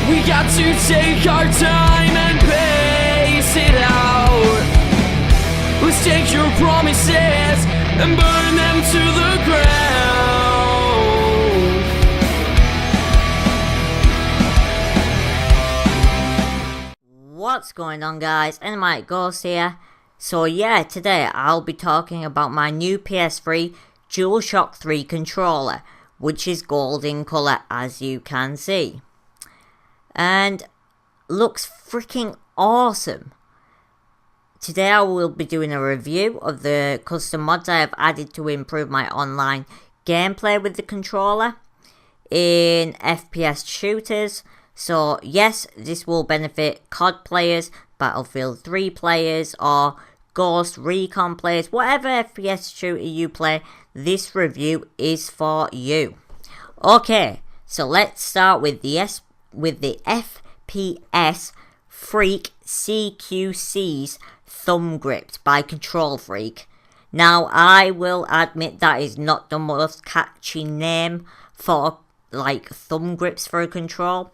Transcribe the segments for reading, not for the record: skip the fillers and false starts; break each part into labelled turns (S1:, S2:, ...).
S1: We got to take our time and pace it out. Let's take your promises and burn them to the ground.
S2: What's going on, guys? Mike Ghost here. So yeah, today I'll be talking about my new PS3 DualShock 3 controller, which is gold in colour, as you can see, and looks freaking awesome. Today I will be doing a review of the custom mods I have added to improve my online gameplay with the controller in FPS shooters. So yes, this will benefit COD players, Battlefield 3 players, or Ghost Recon players. Whatever FPS shooter you play, this review is for you. Okay, so let's start with the FPS Freak CQC's Thumb Grips by Control Freak. Now, I will admit that is not the most catchy name for like thumb grips for a control,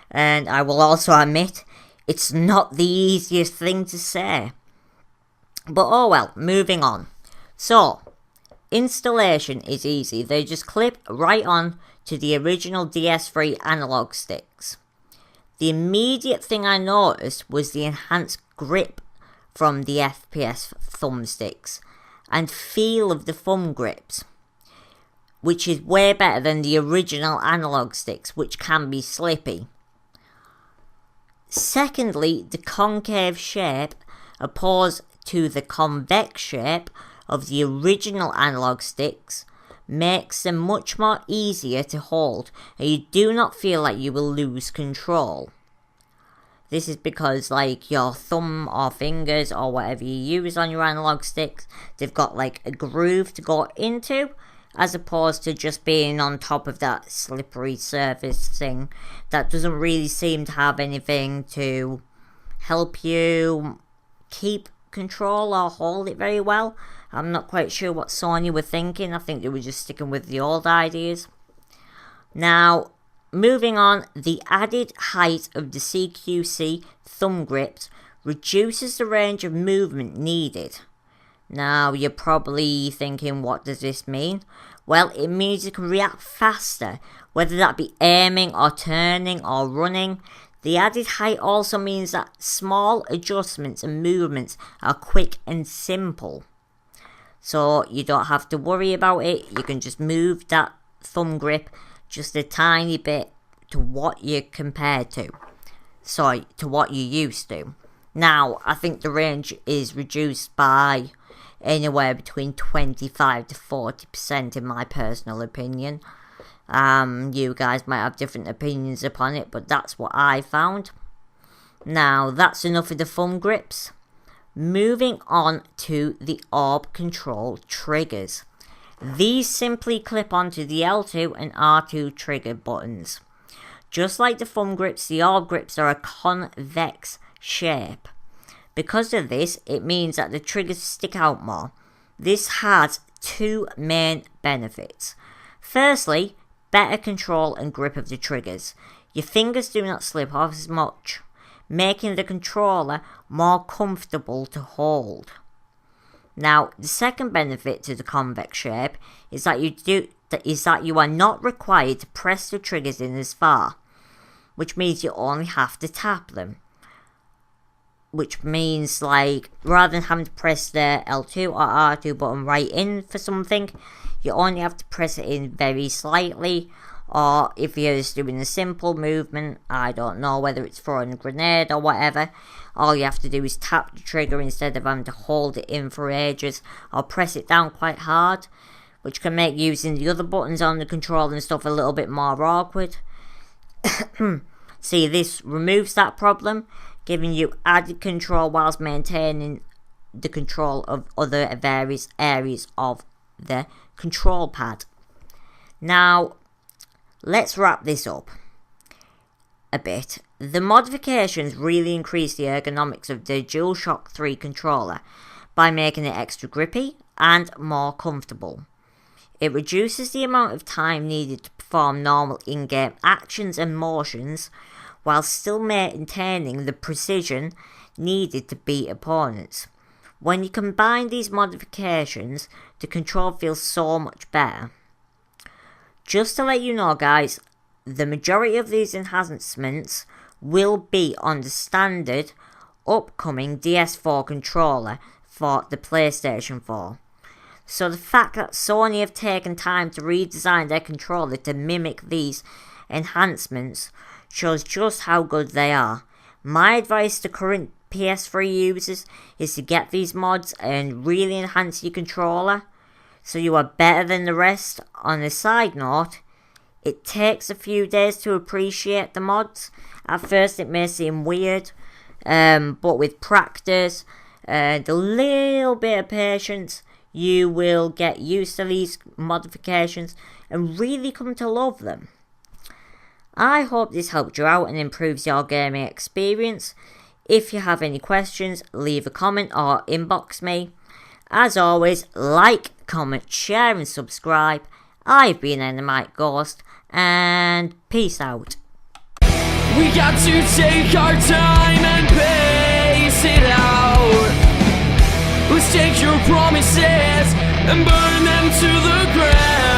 S2: and I will also admit it's not the easiest thing to say. But oh well, moving on. So, installation is easy. They just clip right on to the original DS3 analog sticks. The immediate thing I noticed was the enhanced grip from the FPS thumbsticks and feel of the thumb grips, which is way better than the original analog sticks, which can be slippy. Secondly, the concave shape opposed to the convex shape of the original analog sticks makes them much more easier to hold, and you do not feel like you will lose control. This is because like your thumb or fingers or whatever you use on your analog sticks, they've got like a groove to go into, as opposed to just being on top of that slippery surface thing that doesn't really seem to have anything to help you keep control or hold it very well. I'm not quite sure what Sony were thinking. I think they were just sticking with the old ideas. Now, moving on, the added height of the CQC thumb grips reduces the range of movement needed. Now, you're probably thinking, what does this mean? Well, it means you can react faster, whether that be aiming or turning or running. The added height also means that small adjustments and movements are quick and simple. So you don't have to worry about it. You can just move that thumb grip just a tiny bit to what you're compared to. Sorry, to what you used to. Now, I think the range is reduced by anywhere between 25 to 40% in my personal opinion. You guys might have different opinions upon it, but that's what I found. Now, that's enough of the thumb grips. Moving on to the orb control triggers. These simply clip onto the L2 and R2 trigger buttons. Just like the thumb grips, the orb grips are a convex shape. Because of this, it means that the triggers stick out more. This has two main benefits. Firstly, better control and grip of the triggers. Your fingers do not slip off as much, making the controller more comfortable to hold. Now, the second benefit to the convex shape is that you are not required to press the triggers in as far, which means you only have to tap them. Which means, like, rather than having to press the L2 or R2 button right in for something, you only have to press it in very slightly. Or if you're just doing a simple movement, I don't know, whether it's throwing a grenade or whatever, all you have to do is tap the trigger instead of having to hold it in for ages or press it down quite hard, which can make using the other buttons on the controller and stuff a little bit more awkward. See, this removes that problem, giving you added control whilst maintaining the control of other various areas of the control pad. Now, let's wrap this up a bit. The modifications really increase the ergonomics of the DualShock 3 controller by making it extra grippy and more comfortable. It reduces the amount of time needed to perform normal in-game actions and motions while still maintaining the precision needed to beat opponents. When you combine these modifications, the control feels so much better. Just to let you know guys, the majority of these enhancements will be on the standard upcoming DS4 controller for the PlayStation 4. So the fact that Sony have taken time to redesign their controller to mimic these enhancements shows just how good they are. My advice to current PS3 users is to get these mods and really enhance your controller so you are better than the rest. On a side note, it takes a few days to appreciate the mods. At first it may seem weird, but with practice and a little bit of patience, you will get used to these modifications and really come to love them. I hope this helped you out and improves your gaming experience. If you have any questions, leave a comment or inbox me. As always, like, comment, share and subscribe. I've been Ergonomics Ghost, and peace out.
S1: We got to take our time and pace it out. Let's take your promises and burn them to the ground.